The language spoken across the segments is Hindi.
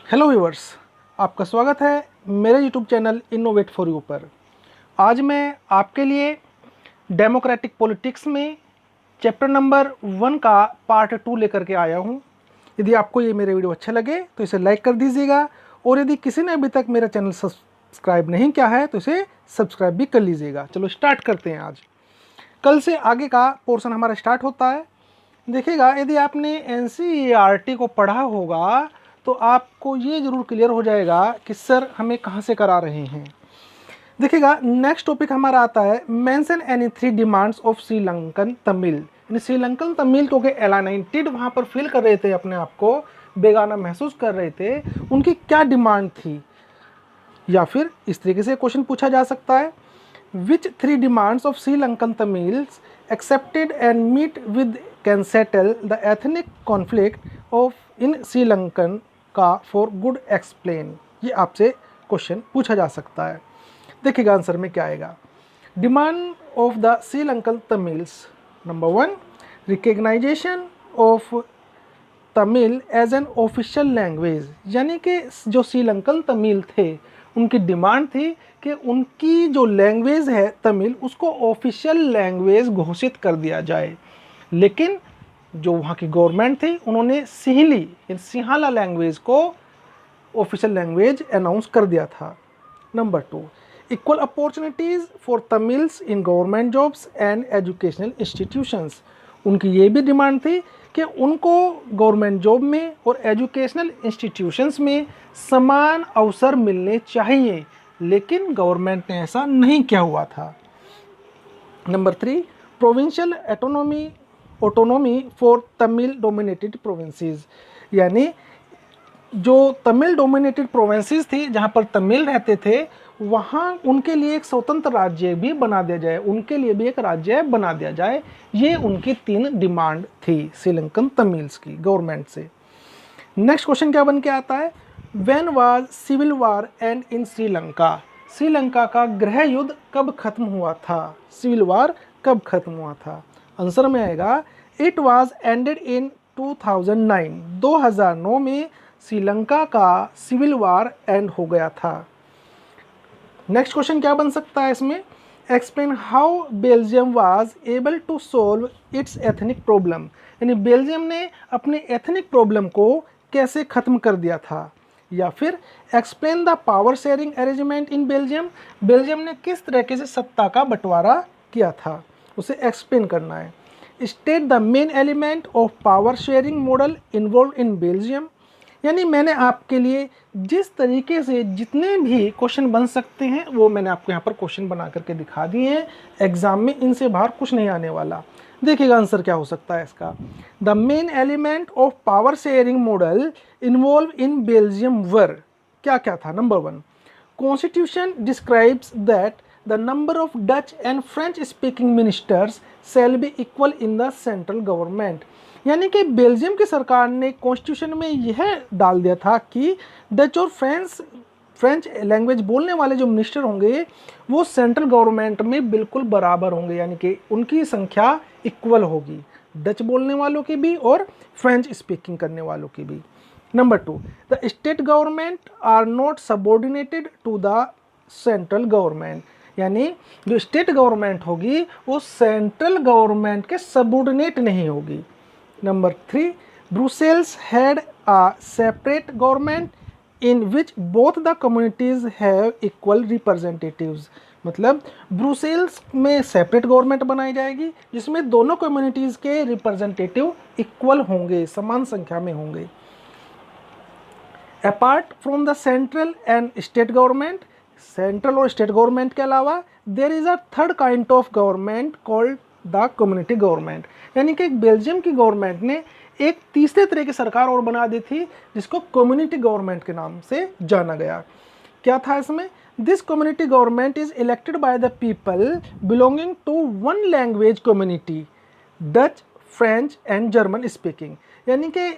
हेलो व्यूअर्स, आपका स्वागत है मेरे YouTube channel innovate for you पर। आज मैं आपके लिए डेमोक्रेटिक पॉलिटिक्स में चैप्टर नंबर 1 का पार्ट 2 लेकर के आया हूं। यदि आपको ये मेरे वीडियो अच्छे लगे तो इसे लाइक कर दीजिएगा, और यदि किसी ने अभी तक मेरा चैनल सब्सक्राइब नहीं किया है तो इसे सब्सक्राइब भी कर लीजिएगा। चलो स्टार्ट करते हैं। आज कल से आगे का पोर्शन हमारा स्टार्ट होता है। देखिएगा, यदि आपने एनसीईआरटी को पढ़ा होगा तो आपको ये ज़रूर क्लियर हो जाएगा कि सर हमें कहाँ से करा रहे हैं। देखिएगा, नेक्स्ट टॉपिक हमारा आता है mention any 3 demands of Sri Lankan Tamil. यानी श्रीलंकन तमिल क्योंकि एलाइनेटेड वहाँ पर फील कर रहे थे, अपने आप को बेगाना महसूस कर रहे थे, उनकी क्या डिमांड थी। या फिर इस तरीके से क्वेश्चन पूछा जा सकता है, which 3 demands of Sri Lankan Tamils accepted and meet with can settle the ethnic conflict of in Sri Lankan का फॉर गुड एक्सप्लेन। ये आपसे क्वेश्चन पूछा जा सकता है। देखिएगा आंसर में क्या आएगा। Demand of the Sri Lankan Tamils, number 1, recognisation of Tamil as an official language. यानी कि जो श्रीलंकन तमिल थे उनकी डिमांड थी कि उनकी जो लैंग्वेज है तमिल, उसको ऑफिशियल लैंग्वेज घोषित कर दिया जाए। लेकिन जो वहाँ की गवर्नमेंट थी उन्होंने सिंहाला लैंग्वेज को ऑफिशियल लैंग्वेज अनाउंस कर दिया था। Number 2, equal opportunities for Tamils in government jobs and educational institutions. उनकी ये भी डिमांड थी कि उनको गवर्नमेंट जॉब में और एजुकेशनल इंस्टीट्यूशंस में समान अवसर मिलने चाहिए, लेकिन गवर्नमेंट ने ऐसा नहीं किया हुआ था। Number 3, provincial autonomy for Tamil dominated provinces. यानी जो तमिल डोमिनेटेड प्रोविंसेस थी, जहाँ पर तमिल रहते थे, वहाँ उनके लिए एक स्वतंत्र राज्य भी बना दिया जाए, उनके लिए भी एक राज्य बना दिया जाए। ये उनकी 3 डिमांड थी श्रीलंकन तमिल्स की गवर्नमेंट से। नेक्स्ट क्वेश्चन क्या बन के आता है, when was civil war end in Sri Lanka. Sri Lanka का गृह युद्ध कब खत्म हुआ था, सिविल वार कब खत्म हुआ था। आंसर में आएगा, इट वाज एंडेड इन 2009। 2009 में श्रीलंका का सिविल वार एंड हो गया था। नेक्स्ट क्वेश्चन क्या बन सकता है इसमें, explain how Belgium was able to solve its ethnic problem. यानी बेल्जियम ने अपने एथनिक प्रॉब्लम को कैसे खत्म कर दिया था। या फिर explain the power sharing arrangement in Belgium. Belgium ने किस तरीके से सत्ता का बंटवारा किया था, उसे एक्सप्लेन करना है। State the main element of power sharing model involve in Belgium. यानी मैंने आपके लिए जिस तरीके से जितने भी क्वेश्चन बन सकते हैं वो मैंने आपको यहाँ पर क्वेश्चन बना करके दिखा दिए हैं। एग्जाम में इनसे बाहर कुछ नहीं आने वाला। देखिएगा आंसर क्या हो सकता है इसका। The main element of power sharing model involve in Belgium were, क्या क्या था। Number 1, constitution describes that the number of Dutch and French speaking ministers shall be equal in the central government. यानी कि बेल्जियम की सरकार ने कॉन्स्टिट्यूशन में यह डाल दिया था कि डच और फ्रेंच लैंग्वेज बोलने वाले जो मिनिस्टर होंगे वो सेंट्रल गवर्नमेंट में बिल्कुल बराबर होंगे, यानी कि उनकी संख्या इक्वल होगी, डच बोलने वालों की भी और फ्रेंच स्पीकिंग करने वालों की भी। Number 2, the state government are not subordinated to the central government. यानी जो स्टेट गवर्नमेंट होगी वो सेंट्रल गवर्नमेंट के सबॉर्डिनेट नहीं होगी। Number 3, Brussels had a separate government in which both the communities have equal representatives। मतलब ब्रुसेल्स में सेपरेट गवर्नमेंट बनाई जाएगी जिसमें दोनों कम्युनिटीज़ के रिप्रेजेंटेटिव इक्वल होंगे, समान संख्या में होंगे। Apart from the central and state government, central और स्टेट गवर्नमेंट के अलावा there is a third kind of government called the community government. यानी कि बेल्जियम की गवर्नमेंट ने एक तीसरे तरह की सरकार और बना दी थी जिसको कम्युनिटी गवर्नमेंट के नाम से जाना गया। क्या था इसमें, this community government is elected by the people belonging to one language community, Dutch, French and German speaking. यानी कि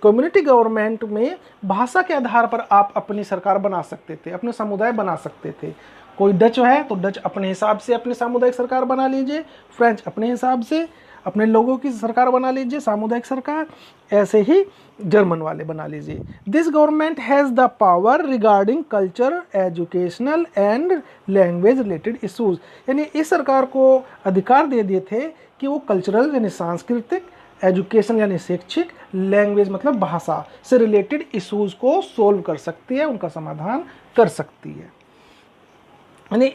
कम्युनिटी गवर्नमेंट में भाषा के आधार पर आप अपनी सरकार बना सकते थे, अपने समुदाय बना सकते थे। कोई डच है तो डच अपने हिसाब से अपनी सामुदायिक सरकार बना लीजिए, फ्रेंच अपने हिसाब से, अपने लोगों की सरकार बना लीजिए, सामुदायिक सरकार, ऐसे ही जर्मन वाले बना लीजिए। This government has the power regarding culture, educational and language related issues, यानी इस सरकार को अधिकार दे दिए थे कि वो कल्चरल यानी सांस्कृतिक, एजुकेशन यानी शैक्षिक, लैंग्वेज मतलब भाषा से रिलेटेड इश्यूज़ को सोल्व कर सकती है, उनका समाधान कर सकती है। यानी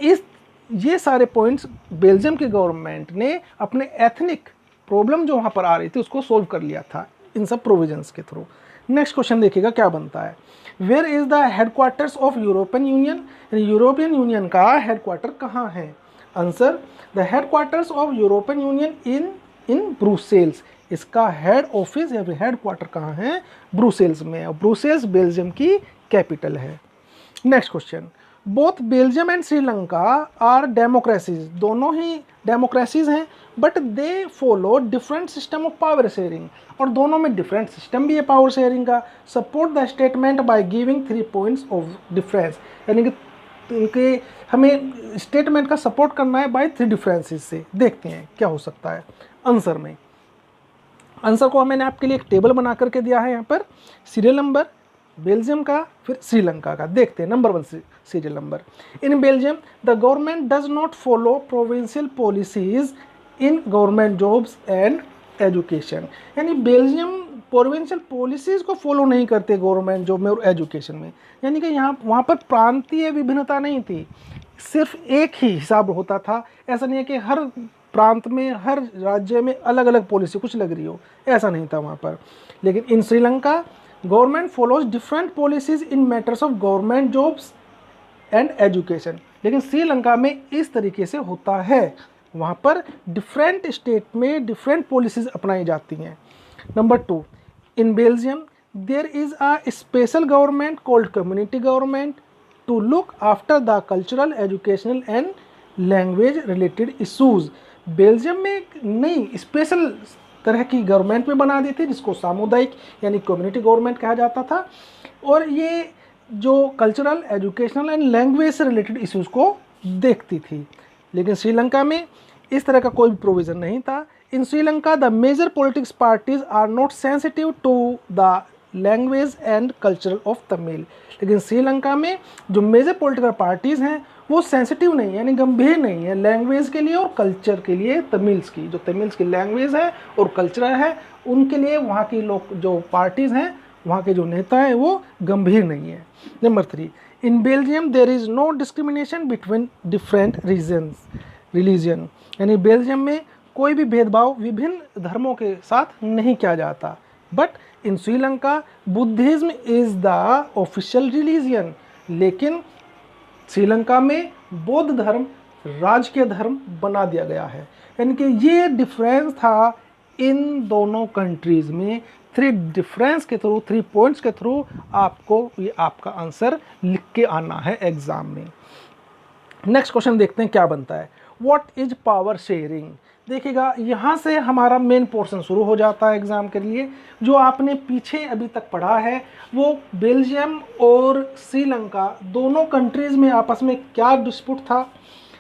ये सारे पॉइंट्स बेल्जियम की गवर्नमेंट ने अपने एथनिक प्रॉब्लम जो वहाँ पर आ रही थी उसको सोल्व कर लिया था इन सब प्रोविजंस के थ्रू। नेक्स्ट क्वेश्चन देखिएगा क्या बनता है। Where is the headquarters of European Union, European Union का हेडक्वार्टर कहाँ है? Answer, the headquarters of European Union in Brussels, इसका हेड ऑफिस या फिर हेडक्वार्टर कहाँ है? ब्रुसेल्स में, और ब्रुसेल्स बेल्जियम की कैपिटल है। Next question, both Belgium and Sri Lanka are democracies, दोनों ही डेमोक्रेसीज हैं, but they follow different system of power sharing, और दोनों में डिफरेंट सिस्टम भी है पावर शेयरिंग का। Support the statement by giving 3 points of difference, यानी कि हमें स्टेटमेंट का सपोर्ट करना है बाय 3 डिफरेंसेस से। देखते हैं क्या हो सकता है आंसर में। आंसर को मैंने आपके लिए एक टेबल बना करके दिया है यहाँ पर, सीरियल नंबर बेल्जियम का, फिर श्रीलंका का। देखते हैं number 1 serial number. In Belgium the government does not follow provincial policies in government jobs and education, यानी बेल्जियम प्रोविंशियल पॉलिसीज को फॉलो नहीं करते गवर्नमेंट जॉब में और एजुकेशन में, यानी कि वहाँ पर प्रांतीय विभिन्नता नहीं थी, सिर्फ एक ही हिसाब होता था। ऐसा नहीं है कि हर प्रांत में, हर राज्य में अलग अलग पॉलिसी कुछ लग रही हो, ऐसा नहीं था वहाँ पर। लेकिन in Sri Lanka government follows different policies in matters of government jobs and education, लेकिन श्रीलंका में इस तरीके से होता है, वहाँ पर डिफरेंट स्टेट में डिफरेंट पॉलिसीज अपनाई जाती हैं। Number 2, in Belgium there is a special government called community government to look after the cultural, educational and language related issues. Belgium में एक नई स्पेशल तरह की गवर्नमेंट में बना दी थी जिसको सामुदायिक यानी कम्युनिटी गवर्नमेंट कहा जाता था, और ये जो कल्चरल, एजुकेशनल एंड लैंग्वेज से रिलेटेड इश्यूज़ को देखती थी। लेकिन श्रीलंका में इस तरह का कोई भी प्रोविज़न नहीं था। In Sri Lanka the major politics parties are not sensitive to the language and culture of Tamil, लेकिन श्रीलंका में जो मेजर पॉलिटिकल पार्टीज़ हैं वो सेंसिटिव नहीं है, यानी गंभीर नहीं है लैंग्वेज के लिए और कल्चर के लिए। तमिल्स की जो तमिल्स की लैंग्वेज है और कल्चर है उनके लिए वहाँ की लोग जो पार्टीज़ हैं, वहाँ के जो नेता हैं वो गंभीर नहीं है। Number 3, in Belgium there is no discrimination between different religion, यानी बेल्जियम में कोई भी भेदभाव विभिन्न धर्मों के साथ नहीं किया जाता। But in Sri Lanka Buddhism is the official religion, लेकिन श्रीलंका में बौद्ध धर्म राजकीय धर्म बना दिया गया है, यानी कि ये डिफरेंस था इन दोनों कंट्रीज़ में। 3 डिफरेंस के थ्रू, 3 पॉइंट्स के थ्रू आपको ये आपका आंसर लिख के आना है एग्ज़ाम में। नेक्स्ट क्वेश्चन देखते हैं क्या बनता है। What is power sharing? देखिएगा यहाँ से हमारा मेन पोर्शन शुरू हो जाता है एग्ज़ाम के लिए। जो आपने पीछे अभी तक पढ़ा है वो बेल्जियम और श्रीलंका दोनों कंट्रीज़ में आपस में क्या डिस्प्यूट था,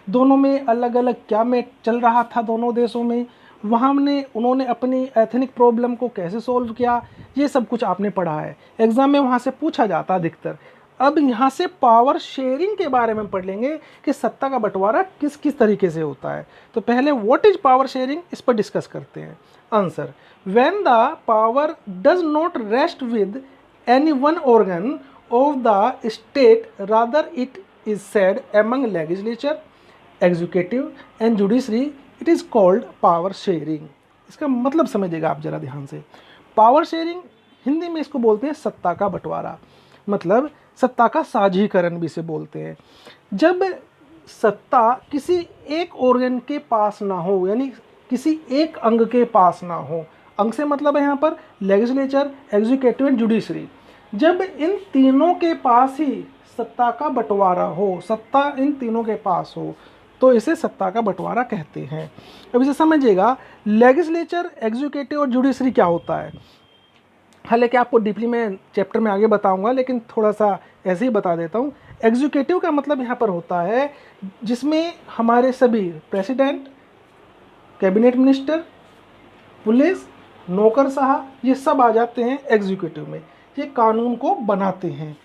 दोनों में अलग अलग क्या में चल रहा था दोनों देशों में, वहाँ उन्होंने अपनी एथनिक प्रॉब्लम को कैसे सोल्व किया, ये सब कुछ आपने पढ़ा है। एग्ज़ाम में वहाँ से पूछा जाता अधिकतर। अब यहाँ से पावर शेयरिंग के बारे में पढ़ लेंगे कि सत्ता का बंटवारा किस किस तरीके से होता है। तो पहले व्हाट इज पावर शेयरिंग, इस पर डिस्कस करते हैं। Answer, when the power does not rest with any one organ of the state rather it is said among legislature, executive and judiciary, it is called power sharing. इसका मतलब समझिएगा आप ज़रा ध्यान से। पावर शेयरिंग हिंदी में इसको बोलते हैं सत्ता का बंटवारा, मतलब सत्ता का साझीकरण भी इसे बोलते हैं। जब सत्ता किसी एक ऑर्गन के पास ना हो, यानी किसी एक अंग के पास ना हो, अंग से मतलब है यहाँ पर लेजिस्लेचर, एग्जीक्यूटिव एंड जुडिशरी, जब इन तीनों के पास ही सत्ता का बंटवारा हो, सत्ता इन तीनों के पास हो, तो इसे सत्ता का बंटवारा कहते हैं। अब इसे समझिएगा, लेजिस्लेचर, एग्जीक्यूटिव और जुडिशरी क्या होता है। हालांकि आपको डीपली मैं चैप्टर में आगे बताऊंगा, लेकिन थोड़ा सा ऐसे ही बता देता हूँ। एग्जीक्यूटिव का मतलब यहाँ पर होता है जिसमें हमारे सभी प्रेसिडेंट, कैबिनेट मिनिस्टर, पुलिस, नौकरशाह, ये सब आ जाते हैं एग्जीक्यूटिव में। ये कानून को बनाते हैं।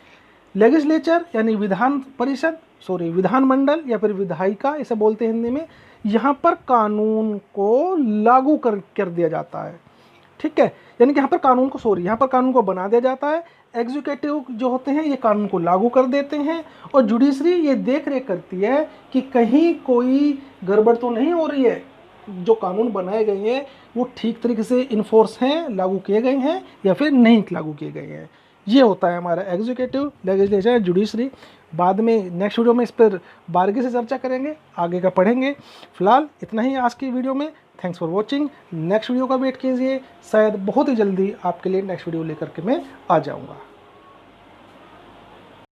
लेजिस्लेचर यानी विधान परिषद, विधानमंडल या फिर विधायिका इसे बोलते हैं हिंदी में, यहाँ पर कानून को लागू कर दिया जाता है। ठीक है, यानी कि यहाँ पर कानून को बना दिया जाता है। एग्जीक्यूटिव जो होते हैं ये कानून को लागू कर देते हैं, और जुडिशरी ये देख रेख करती है कि कहीं कोई गड़बड़ तो नहीं हो रही है, जो कानून बनाए गए हैं वो ठीक तरीके से इन्फोर्स हैं, लागू किए गए हैं या फिर नहीं लागू किए गए हैं। ये होता है हमारा एग्जीक्यूटिव, लेजिस्लेचर, जुडिशरी। बाद में नेक्स्ट वीडियो में इस पर बारीकी से चर्चा करेंगे, आगे का पढ़ेंगे। फिलहाल इतना ही आज की वीडियो में। Thanks for watching. Next video का वेट कीजिए, शायद बहुत ही जल्दी आपके लिए नेक्स्ट वीडियो लेकर के मैं आ जाऊँगा।